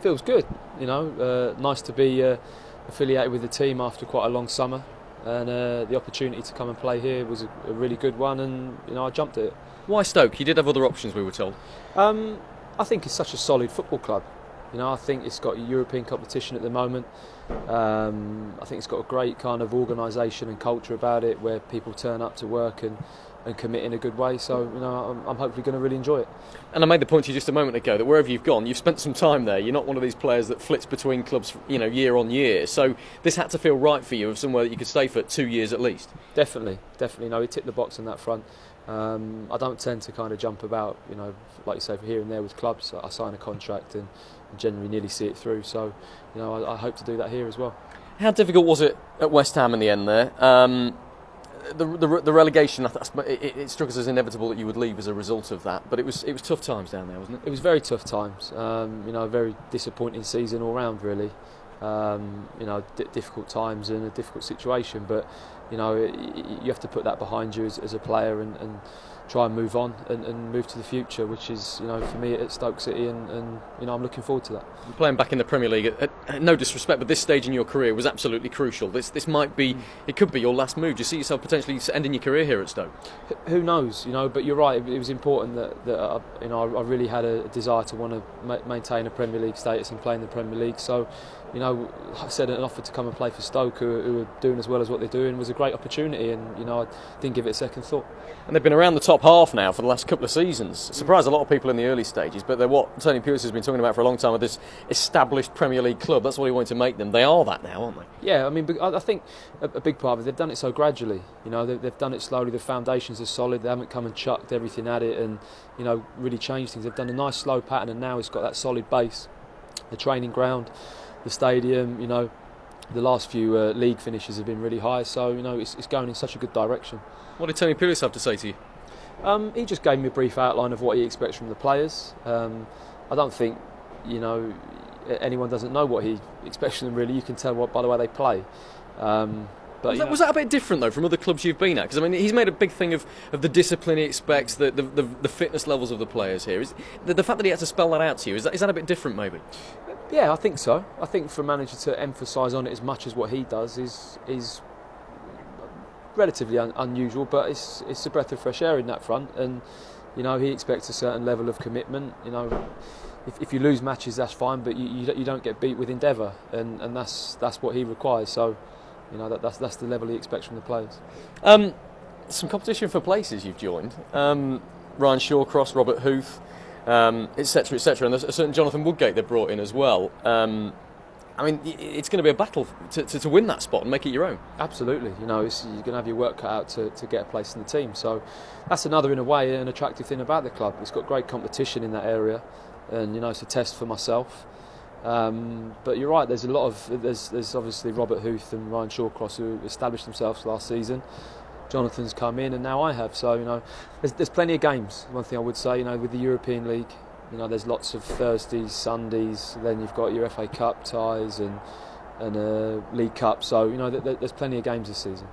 Feels good, nice to be affiliated with the team after quite a long summer, and the opportunity to come and play here was a really good one, and I jumped at it. Why Stoke? You did have other options, we were told. I think it's such a solid football club. I think it's got European competition at the moment. I think it's got a great kind of organisation and culture about it, where people turn up to work and commit in a good way. So I'm hopefully going to really enjoy it. And I made the point to you just a moment ago that wherever you've gone, you've spent some time there. You're not one of these players that flits between clubs, year on year. So this had to feel right for you, of somewhere that you could stay for 2 years at least. Definitely. No, it ticked the box on that front. I don't tend to kind of jump about, like you say, here and there with clubs. I sign a contract and generally nearly see it through. So, I hope to do that here as well. How difficult was it at West Ham in the end there? The relegation, it struck us as inevitable that you would leave as a result of that. But it was tough times down there, wasn't it? It was very tough times. A very disappointing season all round, really. Difficult times and a difficult situation, but you have to put that behind you as a player and try and move on and move to the future, which is for me at Stoke City, and I'm looking forward to that. Playing back in the Premier League, no disrespect, but this stage in your career was absolutely crucial. This might be, it could be your last move. Do you see yourself potentially ending your career here at Stoke? Who knows, but you're right. It was important that I really had a desire to want to maintain a Premier League status and play in the Premier League. So, I said an offer to come and play for Stoke, who are doing as well as what they're doing, was a great opportunity, and I didn't give it a second thought. And they've been around the top half now for the last couple of seasons. Surprised a lot of people in the early stages, but they're what Tony Pulis has been talking about for a long time, with this established Premier League club. That's what he wanted to make them. They are that now, aren't they? Yeah, I think a big part of it, they've done it so gradually. They've done it slowly. The foundations are solid. They haven't come and chucked everything at it and really changed things. They've done a nice slow pattern, and now it's got that solid base, the training ground, the stadium. The last few league finishes have been really high, so it's going in such a good direction. What did Tony Pulis have to say to you? He just gave me a brief outline of what he expects from the players. I don't think anyone doesn't know what he expects from them, really. You can tell by the way they play. But was that a bit different though from other clubs you've been at? Because he's made a big thing of the discipline he expects, the fitness levels of the players here. Is the fact that he had to spell that out to you, is that a bit different maybe? Yeah, I think so. I think for a manager to emphasise on it as much as what he does is relatively unusual, but it's a breath of fresh air in that front, and he expects a certain level of commitment. If you lose matches, that's fine, but you don't get beat with endeavour, and that's what he requires. So that's the level he expects from the players. Some competition for places you've joined. Ryan Shawcross, Robert Huth, etc., etc., and there's a certain Jonathan Woodgate they brought in as well. It's going to be a battle to win that spot and make it your own. Absolutely, you're going to have your work cut out to get a place in the team. So that's another, in a way, an attractive thing about the club. It's got great competition in that area, and it's a test for myself. But you're right. There's obviously Robert Huth and Ryan Shawcross who established themselves last season. Jonathan's come in, and now I have. So there's plenty of games. One thing I would say, with the European League, there's lots of Thursdays, Sundays. Then you've got your FA Cup ties and League Cup. So there's plenty of games this season.